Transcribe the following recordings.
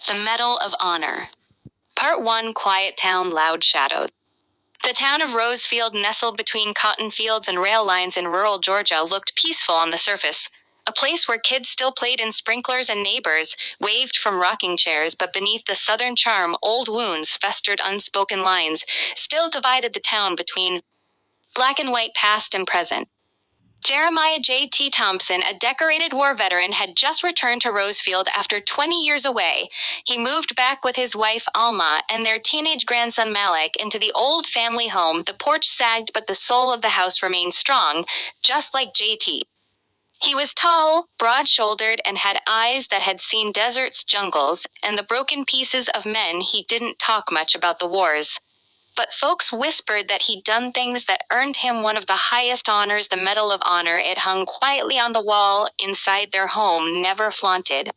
The Medal of Honor. Part 1: Quiet Town, Loud Shadows. The town of Rosefield, nestled between cotton fields and rail lines in rural Georgia, looked peaceful on the surface. A place where kids still played in sprinklers and neighbors waved from rocking chairs, but beneath the southern charm, old wounds festered. Unspoken lines still divided the town between black and white past and present. Jeremiah J.T. Thompson, a decorated war veteran, had just returned to Rosefield after 20 years away. He moved back with his wife Alma and their teenage grandson Malik into the old family home. The porch sagged, but the soul of the house remained strong, just like J.T. He was tall, broad-shouldered, and had eyes that had seen deserts, jungles, and the broken pieces of men. He didn't talk much about the wars, but folks whispered that he'd done things that earned him one of the highest honors, the Medal of Honor. It hung quietly on the wall inside their home, never flaunted.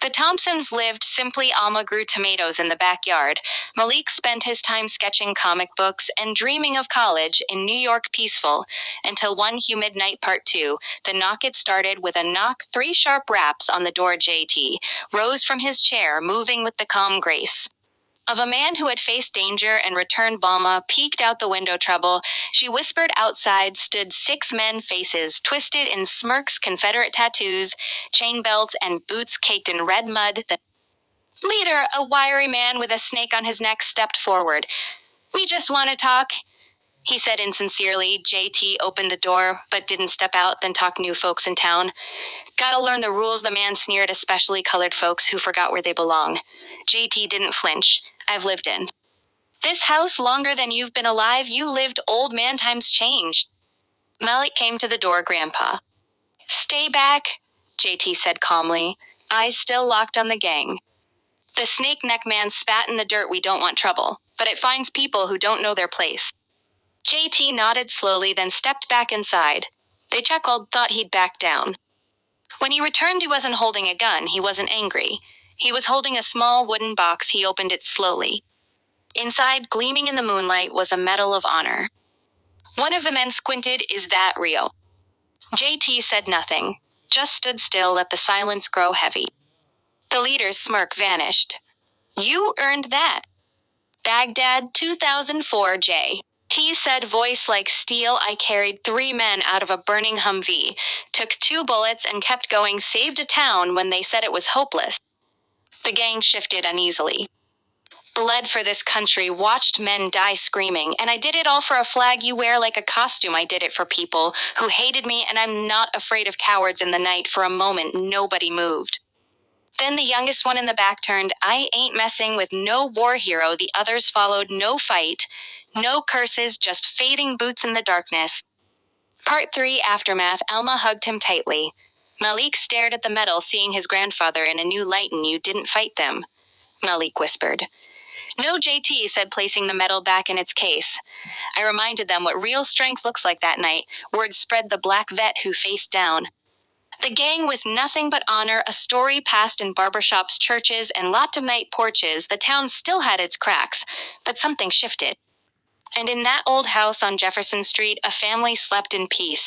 The Thompsons lived simply. Alma grew tomatoes in the backyard. Malik spent his time sketching comic books and dreaming of college in New York, peaceful, until one humid night. Part 2. The knock. It started with a knock, 3 sharp raps on the door. J.T. rose from his chair, moving with the calm grace of a man who had faced danger and returned. Balma peeked out the window. Trouble, she whispered. Outside stood 6 men, faces twisted in smirks, Confederate tattoos, chain belts, and boots caked in red mud. The leader, a wiry man with a snake on his neck, stepped forward. "We just want to talk," he said insincerely. J.T. opened the door, but didn't step out. "Then talk. New folks in town. Gotta learn the rules," the man sneered, "especially colored folks who forgot where they belong." J.T. didn't flinch. "I've lived in this house longer than you've been alive. You lived, old man. Times changed." Malik came to the door. "Grandpa." "Stay back," J.T. said calmly, eyes still locked on the gang. The snake-neck man spat in the dirt. "We don't want trouble, but it finds people who don't know their place." J.T. nodded slowly, then stepped back inside. They chuckled, thought he'd back down. When he returned, he wasn't holding a gun. He wasn't angry. He was holding a small wooden box. He opened it slowly. Inside, gleaming in the moonlight, was a Medal of Honor. One of the men squinted. "Is that real?" J.T. said nothing, just stood still, let the silence grow heavy. The leader's smirk vanished. "You earned that." "Baghdad, 2004, J.T. said, voice like steel. "I carried 3 men out of a burning Humvee, took 2 bullets and kept going, saved a town when they said it was hopeless." The gang shifted uneasily. "Bled for this country, watched men die screaming, and I did it all for a flag you wear like a costume. I did it for people who hated me, and I'm not afraid of cowards." In the night, for a moment, nobody moved. Then the youngest one in the back turned. "I ain't messing with no war hero." The others followed. No fight, no curses, just fading boots in the darkness. Part 3: Aftermath. Alma hugged him tightly. Malik stared at the medal, seeing his grandfather in a new light. "And you didn't fight them," Malik whispered. "No," J.T. said, placing the medal back in its case. "I reminded them what real strength looks like that night." Word spread. The black vet who faced down. The gang with nothing but honor, a story passed in barbershops, churches, and lots of night porches. The town still had its cracks, but something shifted. And in that old house on Jefferson Street, a family slept in peace.